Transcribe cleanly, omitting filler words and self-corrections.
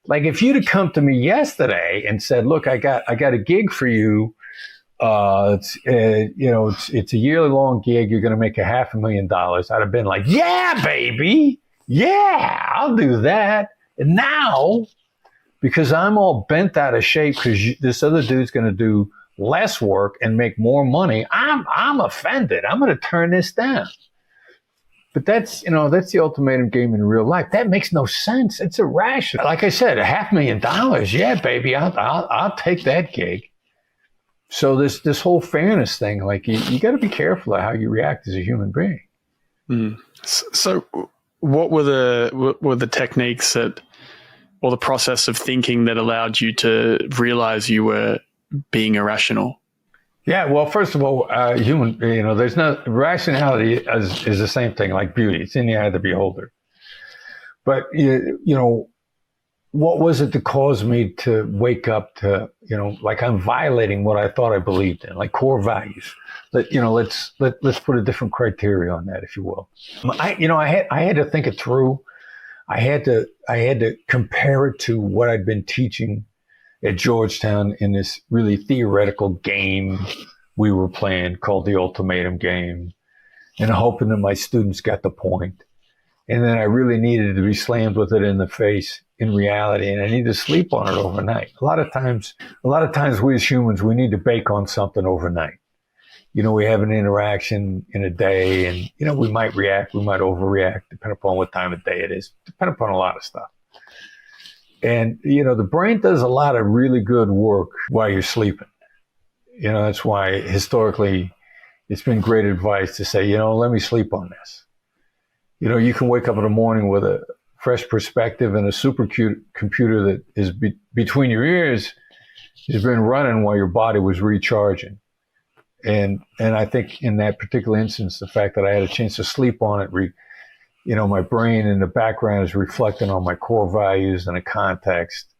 Like if you'd have come to me yesterday and said, "Look, I got a gig for you. It's a yearly long gig. You're going to make $500,000." I'd have been like, "Yeah, baby, yeah, I'll do that." And now, because I'm all bent out of shape because this other dude's going to do less work and make more money, I'm offended. I'm going to turn this down. But that's the ultimatum game in real life. That makes no sense. It's irrational. Like I said, $500,000. Yeah, baby, I'll take that gig. So this whole fairness thing, like you got to be careful of how you react as a human being. Mm. So, what were the techniques or the process of thinking that allowed you to realize you were being irrational? Yeah, well, first of all, there's no rationality is the same thing like beauty. It's in the eye of the beholder. But, what was it that caused me to wake up to, like I'm violating what I thought I believed in, like core values. Let's put a different criteria on that, if you will. I had to think it through. I had to compare it to what I'd been teaching at Georgetown in this really theoretical game we were playing called the ultimatum game, and hoping that my students got the point. And then I really needed to be slammed with it in the face in reality, and I needed to sleep on it overnight. A lot of times we as humans, we need to bake on something overnight. We have an interaction in a day, and, we might react, we might overreact, depending upon what time of day it is, depending upon a lot of stuff. And, the brain does a lot of really good work while you're sleeping. That's why historically it's been great advice to say, let me sleep on this. You can wake up in the morning with a fresh perspective, and a supercomputer that is between your ears has been running while your body was recharging. And I think in that particular instance, the fact that I had a chance to sleep on it, my brain in the background is reflecting on my core values and the context.